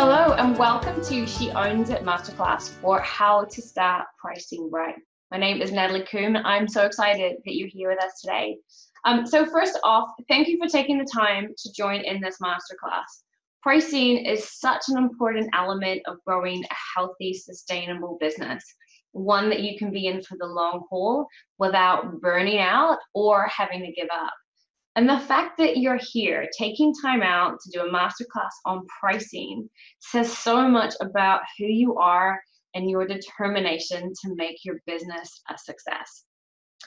Hello and welcome to She Owns It Masterclass for how to start pricing right. My name is Natalie Coombe and I'm so excited that you're here with us today. So first off, thank you for taking the time to join in this masterclass. Pricing is such an important element of growing a healthy, sustainable business, one that you can be in for the long haul without burning out or having to give up. And the fact that you're here taking time out to do a masterclass on pricing says so much about who you are and your determination to make your business a success.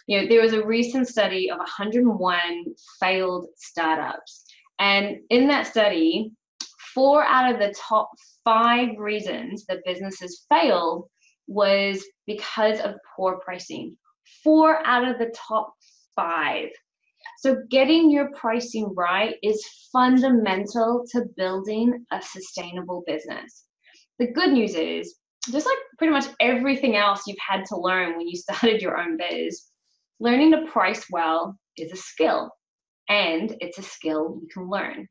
You know, there was a recent study of 101 failed startups. And in that study, 4 out of the top 5 reasons that businesses failed was because of poor pricing. 4 out of the top 5. So getting your pricing right is fundamental to building a sustainable business. The good news is, just like pretty much everything else you've had to learn when you started your own biz, learning to price well is a skill, and it's a skill you can learn.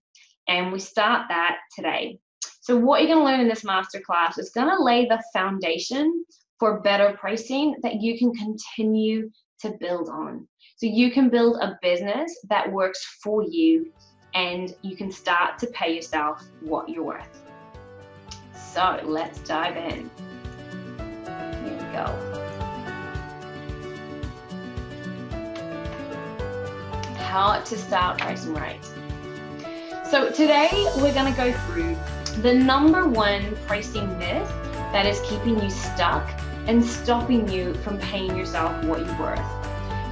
And we start that today. So what you're going to learn in this masterclass is going to lay the foundation for better pricing that you can continue to build on. So you can build a business that works for you and you can start to pay yourself what you're worth. So let's dive in. Here we go. How to start pricing right. So today we're going to go through the #1 pricing myth that is keeping you stuck and stopping you from paying yourself what you're worth.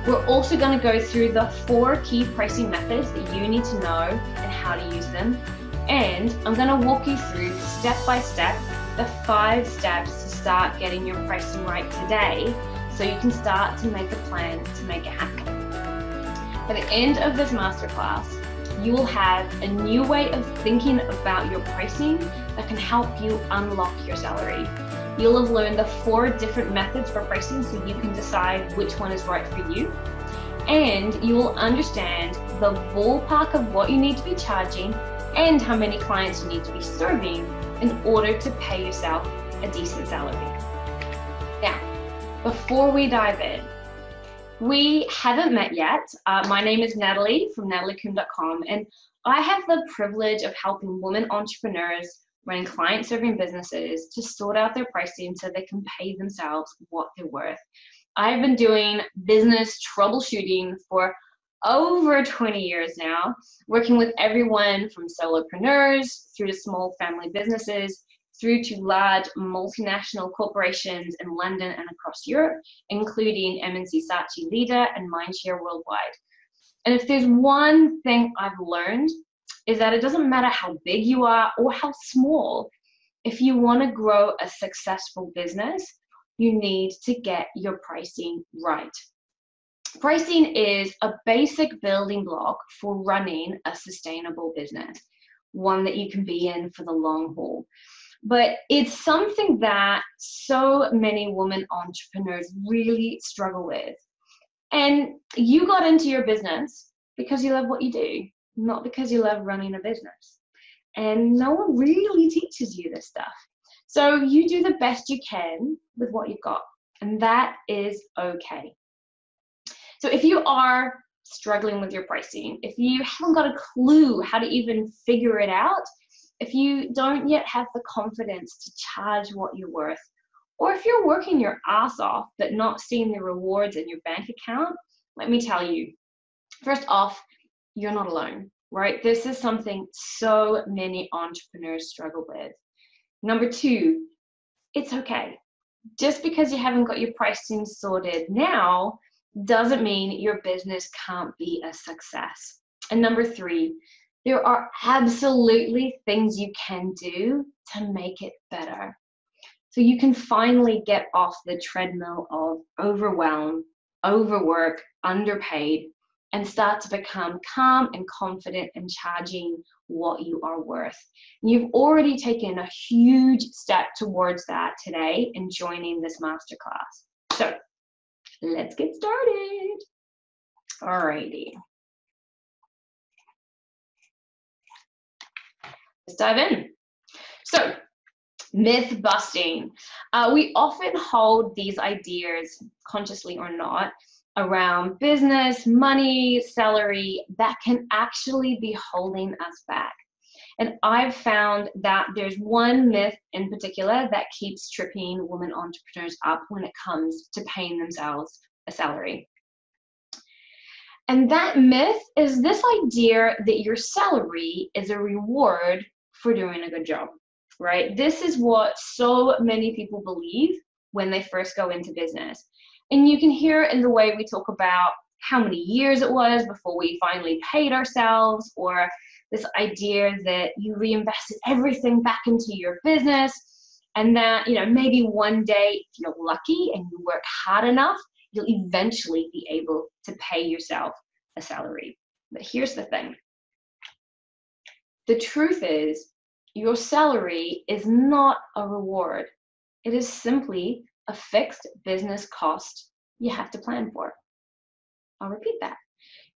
We're also going to go through the 4 key pricing methods that you need to know and how to use them. And I'm going to walk you through step by step the 5 steps to start getting your pricing right today so you can start to make a plan to make it happen. By the end of this masterclass, you will have a new way of thinking about your pricing that can help you unlock your salary. You'll have learned the 4 different methods for pricing so you can decide which one is right for you. And you will understand the ballpark of what you need to be charging and how many clients you need to be serving in order to pay yourself a decent salary. Now, before we dive in, we haven't met yet. My name is Natalie from nataliecoombe.com, and I have the privilege of helping women entrepreneurs running client-serving businesses to sort out their pricing so they can pay themselves what they're worth. I've been doing business troubleshooting for over 20 years now, working with everyone from solopreneurs through to small family businesses, through to large multinational corporations in London and across Europe, including MNC Saatchi Leader and Mindshare Worldwide. And if there's one thing I've learned, is that it doesn't matter how big you are or how small. If you want to grow a successful business, you need to get your pricing right. Pricing is a basic building block for running a sustainable business, one that you can be in for the long haul. But it's something that so many women entrepreneurs really struggle with. And you got into your business because you love what you do, not because you love running a business. And no one really teaches you this stuff. So you do the best you can with what you've got, and that is okay. So if you are struggling with your pricing, if you haven't got a clue how to even figure it out, if you don't yet have the confidence to charge what you're worth, or if you're working your ass off but not seeing the rewards in your bank account, let me tell you, first off, you're not alone, right? This is something so many entrepreneurs struggle with. Number 2, it's okay. Just because you haven't got your pricing sorted now doesn't mean your business can't be a success. And number 3, there are absolutely things you can do to make it better. So you can finally get off the treadmill of overwhelm, overwork, underpaid, and start to become calm and confident in charging what you are worth. You've already taken a huge step towards that today in joining this masterclass. So let's get started. Alrighty. Let's dive in. So Myth busting. We often hold these ideas, consciously or not, around business, money, salary, that can actually be holding us back. And I've found that there's one myth in particular that keeps tripping women entrepreneurs up when it comes to paying themselves a salary. And that myth is this idea that your salary is a reward for doing a good job, right? This is what so many people believe when they first go into business. And you can hear it in the way we talk about how many years it was before we finally paid ourselves, or this idea that you reinvested everything back into your business, and that, maybe one day, if you're lucky and you work hard enough, you'll eventually be able to pay yourself a salary. But here's the thing. The truth is, your salary is not a reward. It is simply a fixed business cost you have to plan for. I'll repeat that.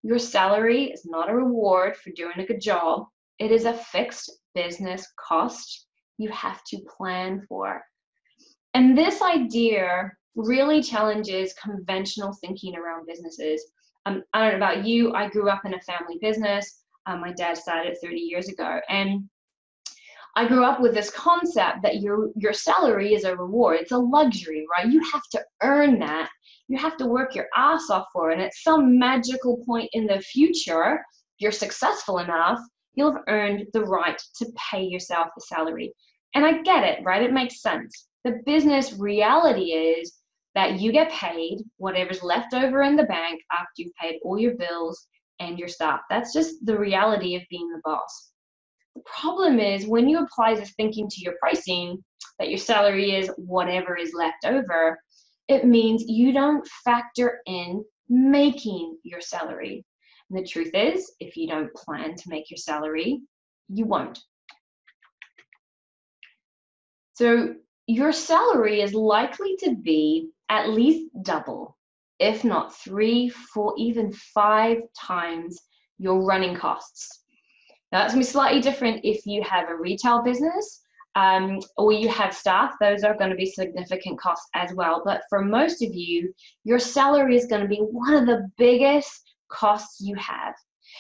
Your salary is not a reward for doing a good job. It is a fixed business cost you have to plan for. And this idea really challenges conventional thinking around businesses. I don't know about you, I grew up in a family business. My dad started 30 years ago. And I grew up with this concept that your salary is a reward. It's a luxury, right? You have to earn that. You have to work your ass off for it. And at some magical point in the future, if you're successful enough, you'll have earned the right to pay yourself a salary. And I get it, right? It makes sense. The business reality is that you get paid whatever's left over in the bank after you've paid all your bills and your staff. That's just the reality of being the boss. The problem is when you apply this thinking to your pricing, that your salary is whatever is left over, it means you don't factor in making your salary. And the truth is, if you don't plan to make your salary, you won't. So your salary is likely to be at least double, if not 3, 4, even 5 times your running costs. Now, that's going to be slightly different if you have a retail business or you have staff. Those are going to be significant costs as well. But for most of you, your salary is going to be one of the biggest costs you have.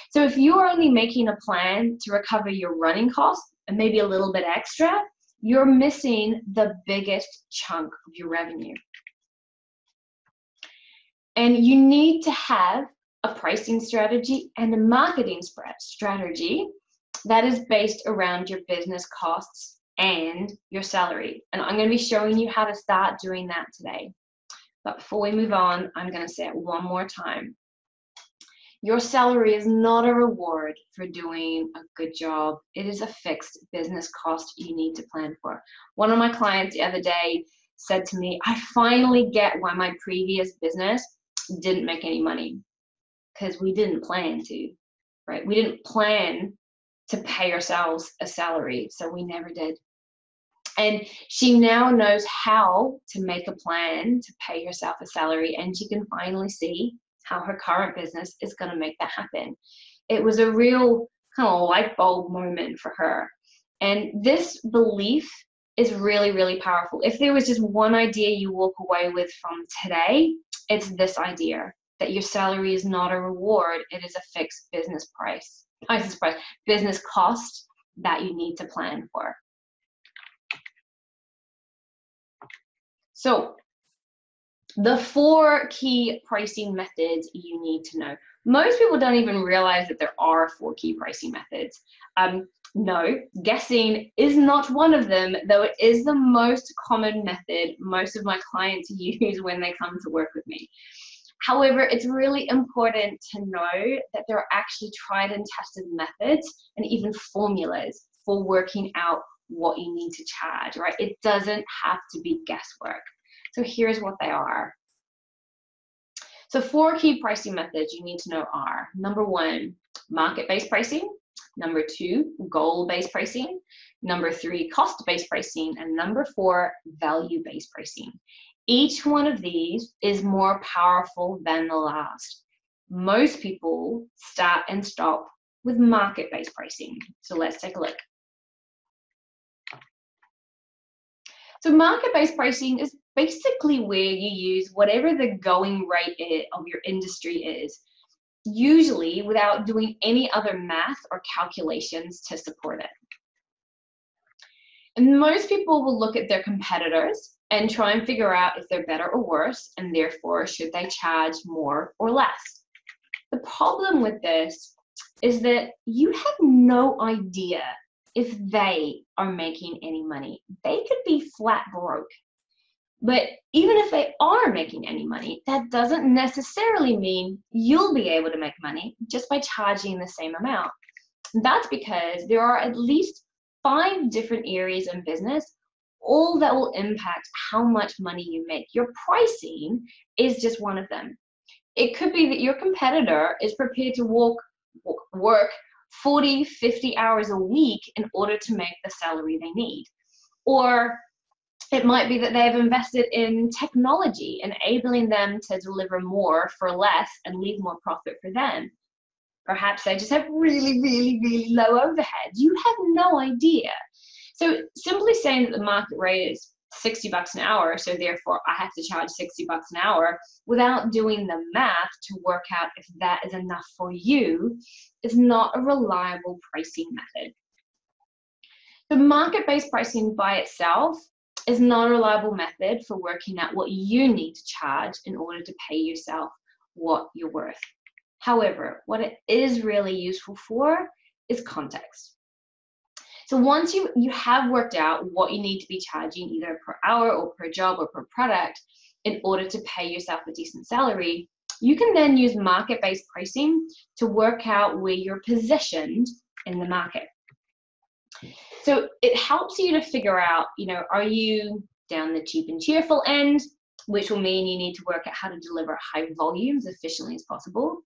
So if you are only making a plan to recover your running costs and maybe a little bit extra, you're missing the biggest chunk of your revenue. And you need to have a pricing strategy and a marketing strategy that is based around your business costs and your salary. And I'm going to be showing you how to start doing that today. But before we move on, I'm going to say it one more time. Your salary is not a reward for doing a good job. It is a fixed business cost you need to plan for. One of my clients the other day said to me, I finally get why my previous business didn't make any money, because we didn't plan to, right? We didn't plan to pay ourselves a salary, so we never did. And she now knows how to make a plan to pay herself a salary, and she can finally see how her current business is going to make that happen. It was a real kind of light bulb moment for her. And this belief is really, really powerful. If there was just one idea you walk away with from today, it's this idea that your salary is not a reward. It is a fixed business business cost that you need to plan for. So the 4 key pricing methods you need to know. Most people don't even realize that there are 4 key pricing methods. No, guessing is not one of them, though it is the most common method most of my clients use when they come to work with me. However, it's really important to know that there are actually tried and tested methods and even formulas for working out what you need to charge, right? It doesn't have to be guesswork. So here's what they are. So 4 key pricing methods you need to know are: number 1, market-based pricing; number 2, goal-based pricing; number 3, cost-based pricing; and number 4, value-based pricing. Each one of these is more powerful than the last. Most people start and stop with market-based pricing. So let's take a look. So market-based pricing is basically where you use whatever the going rate of your industry is, usually without doing any other math or calculations to support it. And most people will look at their competitors and try and figure out if they're better or worse, and therefore should they charge more or less. The problem with this is that you have no idea if they are making any money. They could be flat broke. But even if they are making any money, that doesn't necessarily mean you'll be able to make money just by charging the same amount. That's because there are at least 5 different areas in business, all that will impact how much money you make. Your pricing is just one of them. It could be that your competitor is prepared to work 40, 50 hours a week in order to make the salary they need. Or it might be that they have invested in technology, enabling them to deliver more for less and leave more profit for them. Perhaps they just have really, really, really low overhead. You have no idea. So simply saying that the market rate is $60 an hour, so therefore I have to charge $60 an hour without doing the math to work out if that is enough for you is not a reliable pricing method. The market-based pricing by itself is not a reliable method for working out what you need to charge in order to pay yourself what you're worth. However, what it is really useful for is context. So once you have worked out what you need to be charging either per hour or per job or per product in order to pay yourself a decent salary, you can then use market-based pricing to work out where you're positioned in the market. So it helps you to figure out, are you down the cheap and cheerful end, which will mean you need to work out how to deliver high volumes as efficiently as possible.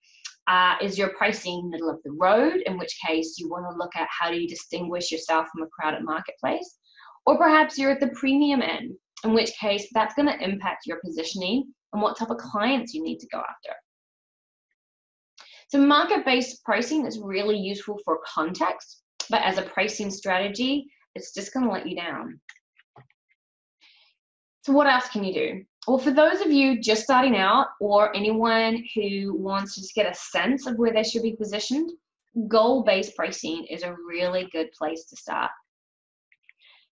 Is your pricing middle of the road, in which case you want to look at how do you distinguish yourself from a crowded marketplace? Or perhaps you're at the premium end, in which case that's going to impact your positioning and what type of clients you need to go after. So market-based pricing is really useful for context, but as a pricing strategy, it's just going to let you down. So what else can you do? Well, for those of you just starting out or anyone who wants to just get a sense of where they should be positioned, goal-based pricing is a really good place to start.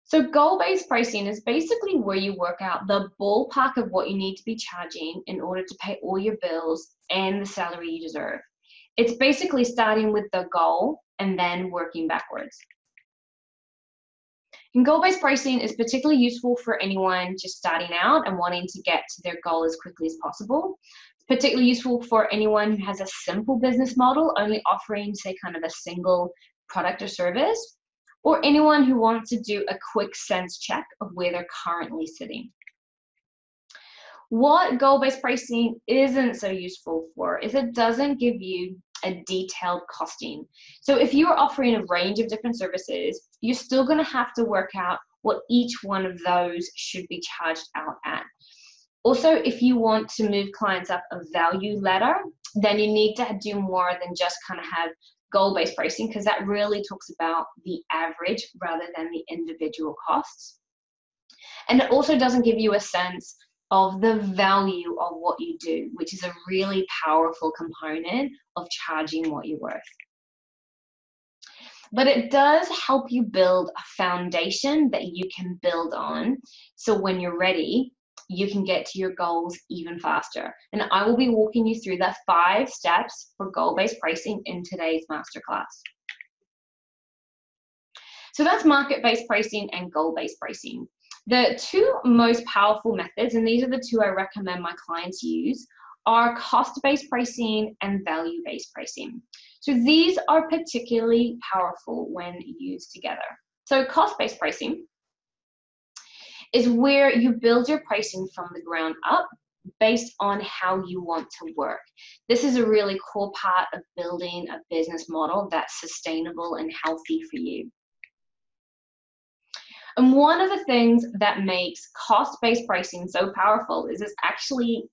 So goal-based pricing is basically where you work out the ballpark of what you need to be charging in order to pay all your bills and the salary you deserve. It's basically starting with the goal and then working backwards. And goal-based pricing is particularly useful for anyone just starting out and wanting to get to their goal as quickly as possible. It's particularly useful for anyone who has a simple business model, only offering, say, kind of a single product or service, or anyone who wants to do a quick sense check of where they're currently sitting. What goal-based pricing isn't so useful for is it doesn't give you a detailed costing. So if you are offering a range of different services, you're still going to have to work out what each one of those should be charged out at. Also, if you want to move clients up a value ladder, then you need to do more than just kind of have goal-based pricing, because that really talks about the average rather than the individual costs. And it also doesn't give you a sense of the value of what you do, which is a really powerful component of charging what you're worth. But it does help you build a foundation that you can build on, so when you're ready, you can get to your goals even faster. And I will be walking you through the 5 steps for goal-based pricing in today's masterclass. So that's market-based pricing and goal-based pricing. The 2 most powerful methods, and these are the 2 I recommend my clients use, are cost-based pricing and value-based pricing. So these are particularly powerful when used together. So cost-based pricing is where you build your pricing from the ground up based on how you want to work. This is a really core part of building a business model that's sustainable and healthy for you. And one of the things that makes cost-based pricing so powerful is it's actually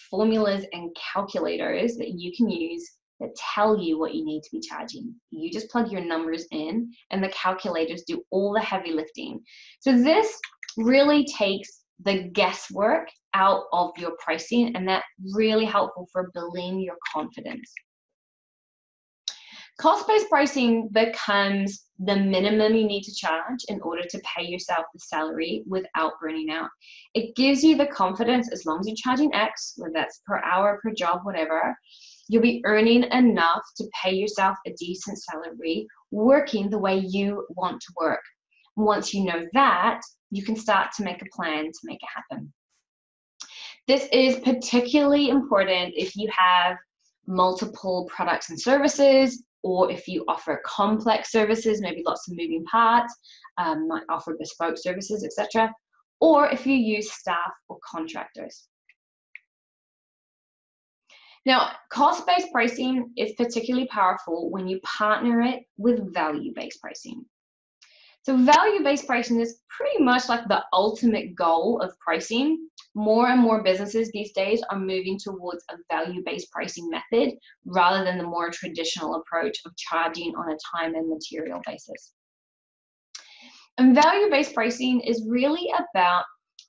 formulas and calculators that you can use that tell you what you need to be charging. You just plug your numbers in and the calculators do all the heavy lifting. So this really takes the guesswork out of your pricing, and that's really helpful for building your confidence. Cost-based pricing becomes the minimum you need to charge in order to pay yourself the salary without burning out. It gives you the confidence, as long as you're charging X, whether that's per hour, per job, whatever, you'll be earning enough to pay yourself a decent salary working the way you want to work. Once you know that, you can start to make a plan to make it happen. This is particularly important if you have multiple products and services, or if you offer complex services, maybe lots of moving parts, might offer bespoke services, etc., or if you use staff or contractors. Now, cost-based pricing is particularly powerful when you partner it with value-based pricing. So value-based pricing is pretty much like the ultimate goal of pricing. More and more businesses these days are moving towards a value-based pricing method rather than the more traditional approach of charging on a time and material basis. And value-based pricing is really about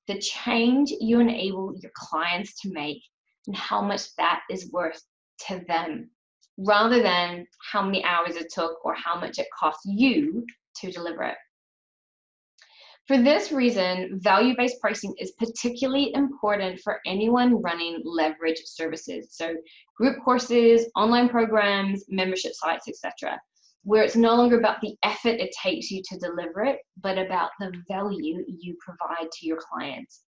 the change you enable your clients to make and how much that is worth to them, rather than how many hours it took or how much it cost you to deliver it. For this reason, value-based pricing is particularly important for anyone running leverage services, so group courses, online programs, membership sites, etc., where it's no longer about the effort it takes you to deliver it, but about the value you provide to your clients.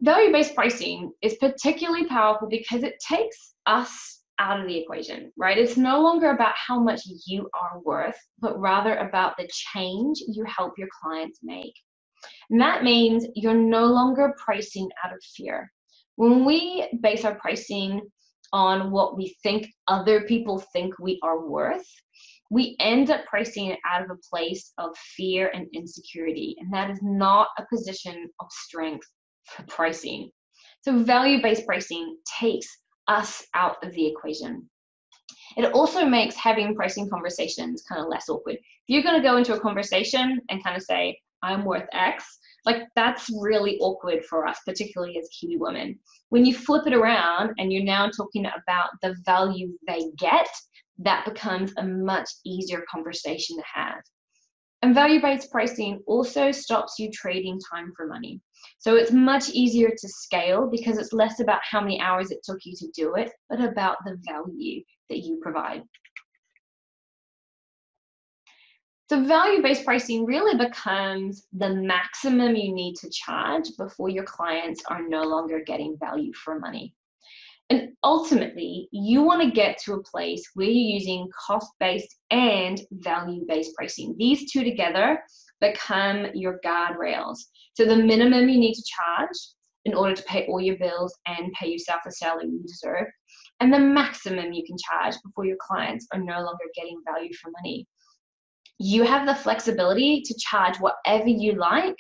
Value-based pricing is particularly powerful because it takes us out of the equation, right? It's no longer about how much you are worth, but rather about the change you help your clients make. And that means you're no longer pricing out of fear. When we base our pricing on what we think other people think we are worth, we end up pricing it out of a place of fear and insecurity, and that is not a position of strength for pricing. So value-based pricing takes us out of the equation. It also makes having pricing conversations kind of less awkward. If you're going to go into a conversation and kind of say, I'm worth X, like that's really awkward for us, particularly as Kiwi women. When you flip it around and you're now talking about the value they get, that becomes a much easier conversation to have. And value-based pricing also stops you trading time for money. So it's much easier to scale because it's less about how many hours it took you to do it, but about the value that you provide. So value-based pricing really becomes the maximum you need to charge before your clients are no longer getting value for money. And ultimately, you want to get to a place where you're using cost-based and value-based pricing. These two together become your guardrails. So the minimum you need to charge in order to pay all your bills and pay yourself the salary you deserve, and the maximum you can charge before your clients are no longer getting value for money. You have the flexibility to charge whatever you like,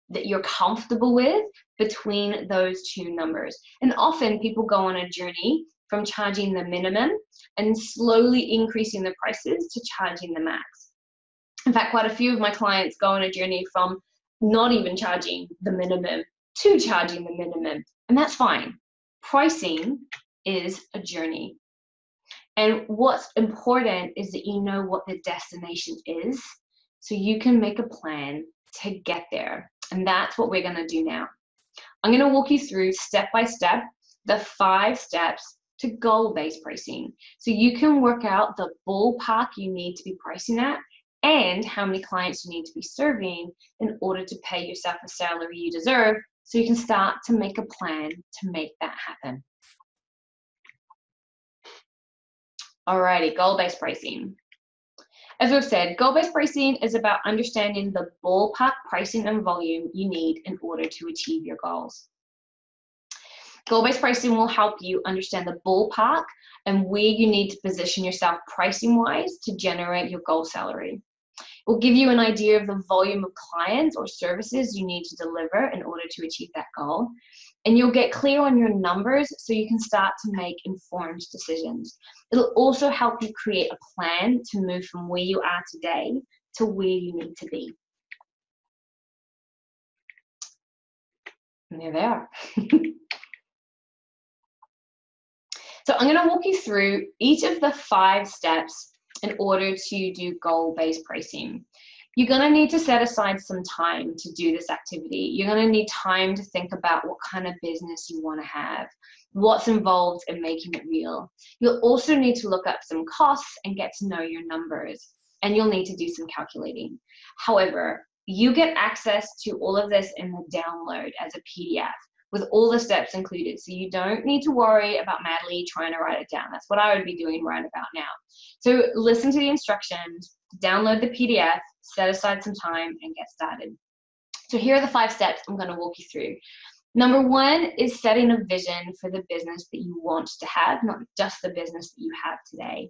that you're comfortable with, between those two numbers. And often people go on a journey from charging the minimum and slowly increasing the prices to charging the max. In fact, quite a few of my clients go on a journey from not even charging the minimum to charging the minimum, and that's fine. Pricing is a journey. And what's important is that you know what the destination is, so you can make a plan to get there. And that's what we're going to do now. I'm going to walk you through step by step the 5 steps to goal-based pricing, so you can work out the ballpark you need to be pricing at and how many clients you need to be serving in order to pay yourself the salary you deserve, so you can start to make a plan to make that happen. Alrighty, goal-based pricing. As we've said, goal-based pricing is about understanding the ballpark pricing and volume you need in order to achieve your goals. Goal-based pricing will help you understand the ballpark and where you need to position yourself pricing-wise to generate your goal salary. It will give you an idea of the volume of clients or services you need to deliver in order to achieve that goal. And you'll get clear on your numbers so you can start to make informed decisions. It'll also help you create a plan to move from where you are today to where you need to be. And there they are. So I'm going to walk you through each of the 5 steps in order to do goal-based pricing. You're going to need to set aside some time to do this activity. You're going to need time to think about what kind of business you want to have, what's involved in making it real. You'll also need to look up some costs and get to know your numbers, and you'll need to do some calculating. However, you get access to all of this in the download as a PDF with all the steps included. So you don't need to worry about Natalie trying to write it down. That's what I would be doing right about now. So listen to the instructions, download the PDF, set aside some time, and get started. So here are the 5 steps I'm going to walk you through. Number 1 is setting a vision for the business that you want to have, not just the business that you have today.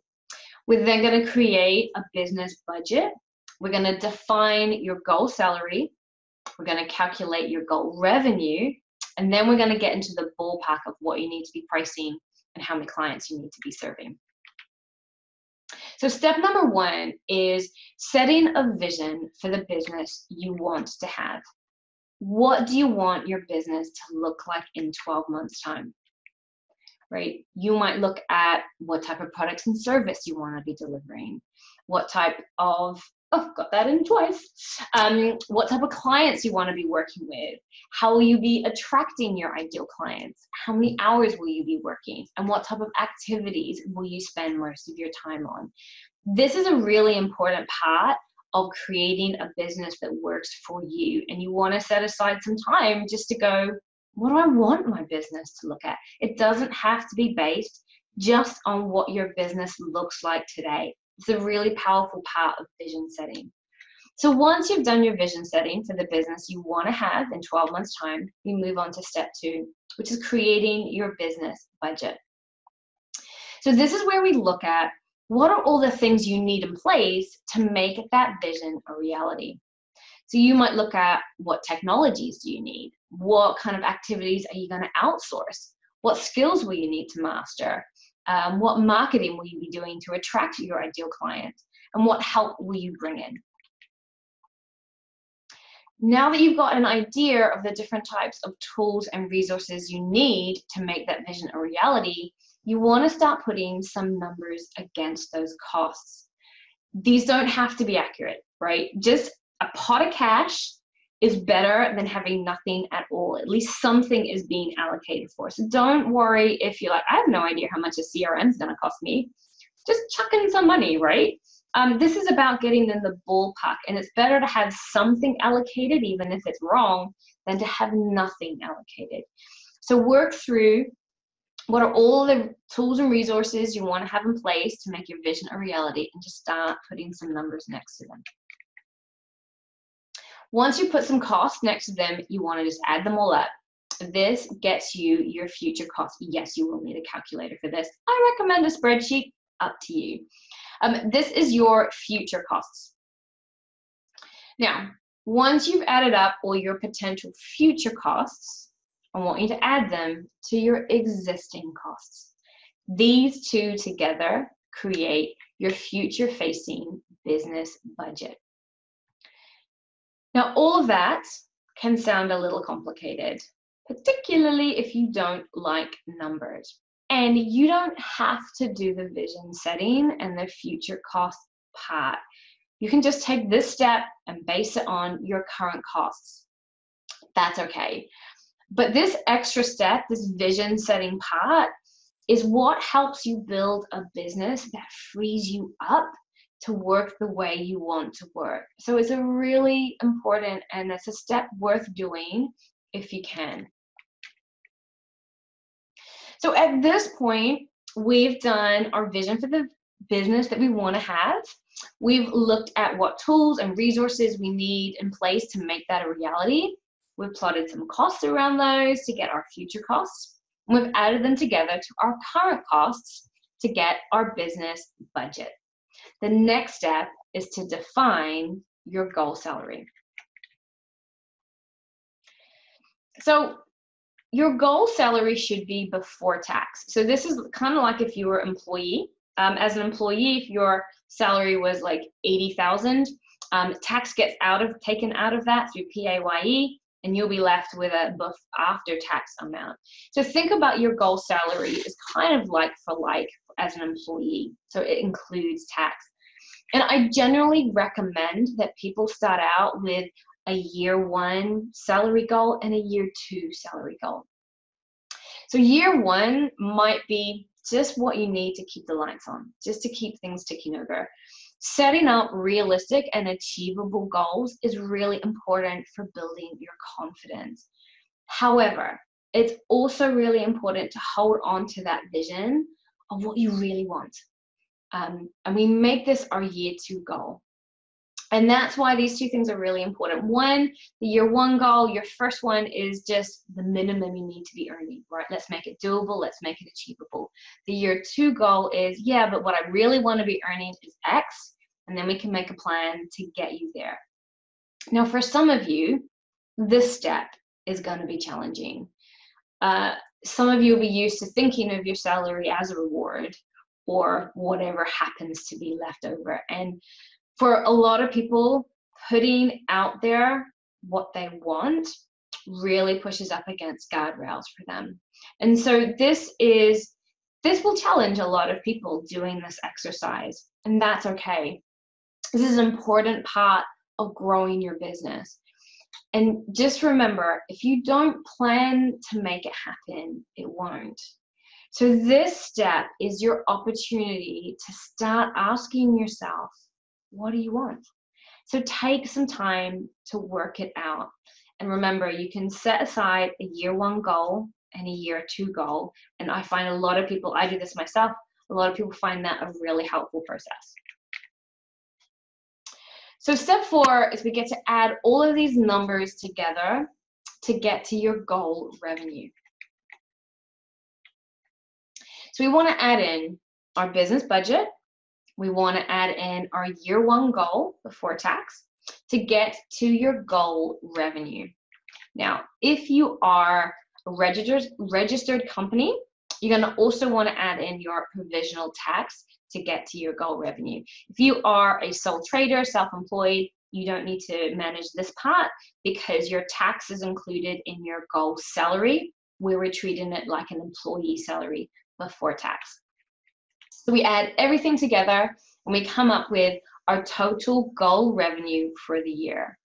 We're then going to create a business budget. We're going to define your goal salary. We're going to calculate your goal revenue. And then we're going to get into the ballpark of what you need to be pricing and how many clients you need to be serving. So step number 1 is setting a vision for the business you want to have. What do you want your business to look like in 12 months' time? Right? You might look at what type of products and service you want to be delivering, what type of, got that in twice, what type of clients you want to be working with, how will you be attracting your ideal clients, how many hours will you be working, and what type of activities will you spend most of your time on. This is a really important part of creating a business that works for you, and you want to set aside some time just to go, what do I want my business to look at? It doesn't have to be based just on what your business looks like today. It's a really powerful part of vision setting. So once you've done your vision setting for the business you want to have in 12 months' time, you move on to step 2, which is creating your business budget. So this is where we look at what are all the things you need in place to make that vision a reality. So you might look at what technologies do you need? What kind of activities are you going to outsource? What skills will you need to master? What marketing will you be doing to attract your ideal clients? And what help will you bring in? Now that you've got an idea of the different types of tools and resources you need to make that vision a reality, you want to start putting some numbers against those costs. These don't have to be accurate, right? Just a pot of cash is better than having nothing at all. At least something is being allocated for. So don't worry if you're like, I have no idea how much a CRM is going to cost me. Just chuck in some money, right? This is about getting in the ballpark, and it's better to have something allocated, even if it's wrong, than to have nothing allocated. So work through what are all the tools and resources you want to have in place to make your vision a reality, and just start putting some numbers next to them. Once you put some costs next to them, you want to just add them all up. This gets you your future costs. Yes, you will need a calculator for this. I recommend a spreadsheet, up to you. This is your future costs. Now, once you've added up all your potential future costs, I want you to add them to your existing costs. These two together create your future-facing business budget. Now, all of that can sound a little complicated, particularly if you don't like numbers. And you don't have to do the vision setting and the future cost part. You can just take this step and base it on your current costs. That's okay. But this extra step, this vision setting part, is what helps you build a business that frees you up to work the way you want to work. So it's a really important, and it's a step worth doing if you can. So at this point, we've done our vision for the business that we want to have. We've looked at what tools and resources we need in place to make that a reality. We've plotted some costs around those to get our future costs. And we've added them together to our current costs to get our business budget. The next step is to define your goal salary. So your goal salary should be before tax. So this is kind of like if you were an employee. As an employee, if your salary was like $80,000, tax gets taken out of that through PAYE. and you'll be left with a after tax amount. So think about your goal salary as kind of like for like as an employee. So it includes tax. And I generally recommend that people start out with a year 1 salary goal and a year 2 salary goal. So year 1 might be just what you need to keep the lights on, just to keep things ticking over. Setting up realistic and achievable goals is really important for building your confidence. However, it's also really important to hold on to that vision of what you really want. And we make this our year 2 goal. And that's why these 2 things are really important. One, the year 1 goal, your first one is just the minimum you need to be earning, right? Let's make it doable. Let's make it achievable. The year 2 goal is, yeah, but what I really want to be earning is X, and then we can make a plan to get you there. Now, for some of you, this step is going to be challenging. Some of you will be used to thinking of your salary as a reward or whatever happens to be left over. And for a lot of people, putting out there what they want really pushes up against guardrails for them. And so this will challenge a lot of people doing this exercise, and that's okay. This is an important part of growing your business. And just remember, if you don't plan to make it happen, it won't. So this step is your opportunity to start asking yourself, what do you want? So take some time to work it out. And remember, you can set aside a year 1 goal and a year 2 goal. And I find a lot of people, I do this myself, a lot of people find that a really helpful process. So step 4 is we get to add all of these numbers together to get to your goal revenue. So we want to add in our business budget. We want to add in our year 1 goal before tax to get to your goal revenue. Now, if you are a registered company, you're going to also want to add in your provisional tax to get to your goal revenue. If you are a sole trader, self-employed, you don't need to manage this part because your tax is included in your goal salary. We're treating it like an employee salary before tax. So we add everything together and we come up with our total goal revenue for the year.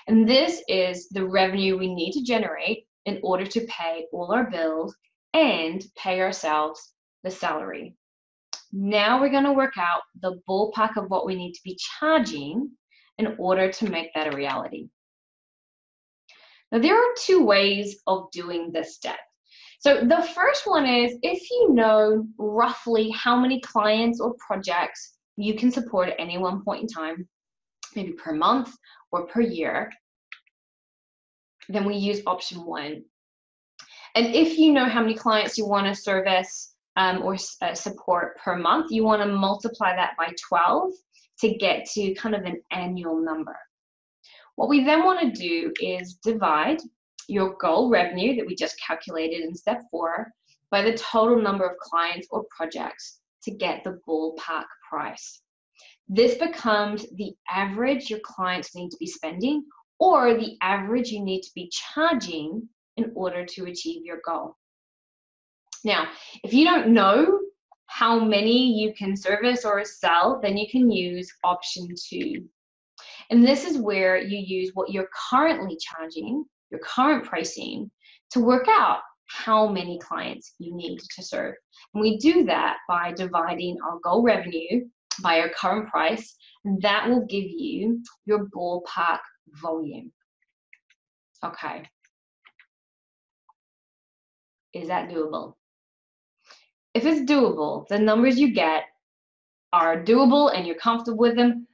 And this is the revenue we need to generate in order to pay all our bills and pay ourselves the salary. Now we're going to work out the ballpark of what we need to be charging in order to make that a reality. Now there are 2 ways of doing this step. So the first one is if you know roughly how many clients or projects you can support at any one point in time, maybe per month or per year, then we use option 1. And if you know how many clients you want to service or support per month, you want to multiply that by 12 to get to kind of an annual number. What we then want to do is divide your goal revenue that we just calculated in step 4 by the total number of clients or projects to get the ballpark price. This becomes the average your clients need to be spending or the average you need to be charging in order to achieve your goal. Now, if you don't know how many you can service or sell, then you can use option 2. And this is where you use what you're currently charging, your current pricing, to work out how many clients you need to serve. And we do that by dividing our goal revenue by our current price, and that will give you your ballpark volume. Okay. Is that doable? If it's doable, the numbers you get are doable and you're comfortable with them,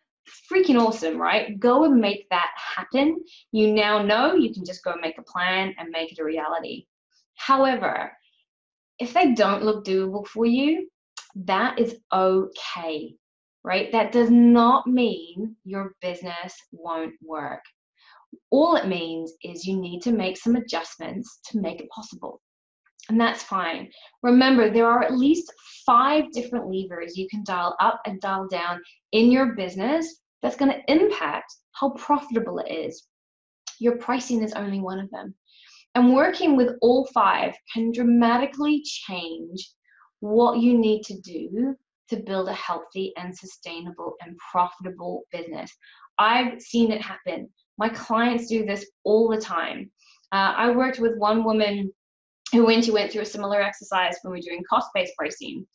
freaking awesome, right? Go and make that happen. You now know you can just go and make a plan and make it a reality. However, if they don't look doable for you, that is okay, right? That does not mean your business won't work. All it means is you need to make some adjustments to make it possible. And that's fine. Remember, there are at least 5 different levers you can dial up and dial down in your business that's going to impact how profitable it is. Your pricing is only one of them. And working with all 5 can dramatically change what you need to do to build a healthy and sustainable and profitable business. I've seen it happen. My clients do this all the time. I worked with one woman who, when she went through a similar exercise when we were doing cost-based pricing,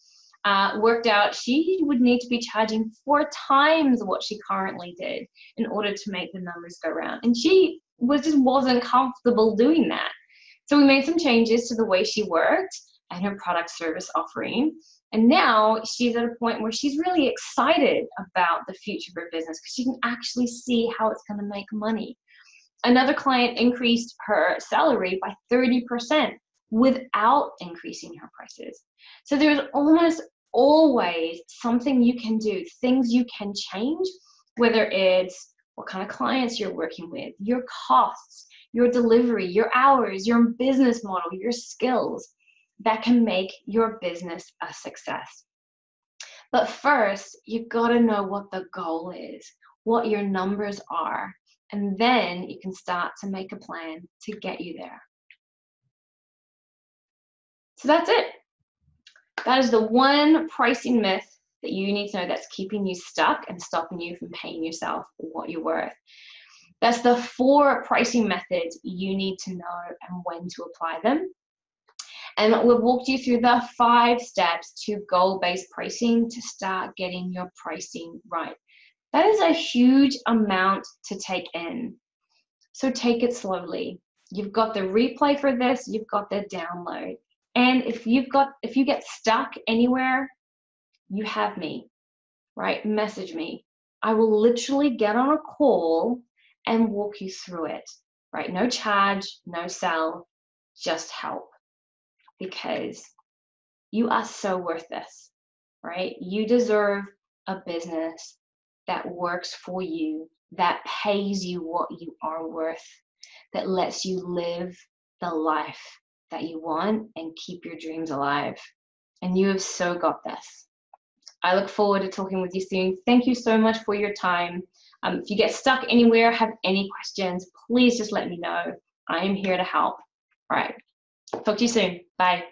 worked out she would need to be charging 4 times what she currently did in order to make the numbers go round. And she just wasn't comfortable doing that. So we made some changes to the way she worked and her product service offering. And now she's at a point where she's really excited about the future of her business because she can actually see how it's going to make money. Another client increased her salary by 30% without increasing her prices. So there's almost always something you can do, things you can change, whether it's what kind of clients you're working with, your costs, your delivery, your hours, your business model, your skills, that can make your business a success. But first, you've got to know what the goal is, what your numbers are, and then you can start to make a plan to get you there. So that's it. That is the one pricing myth that you need to know that's keeping you stuck and stopping you from paying yourself what you're worth. That's the 4 pricing methods you need to know and when to apply them. And we've walked you through the 5 steps to goal-based pricing to start getting your pricing right. That is a huge amount to take in. So take it slowly. You've got the replay for this, you've got the download. And if you get stuck anywhere, you have me, right? Message me. I will literally get on a call and walk you through it, right? No charge, no sell, just help. Because you are so worth this, right? You deserve a business that works for you, that pays you what you are worth, that lets you live the life that you want and keep your dreams alive. And you have so got this. I look forward to talking with you soon. Thank you so much for your time. If you get stuck anywhere, have any questions, please just let me know. I am here to help. All right. Talk to you soon. Bye.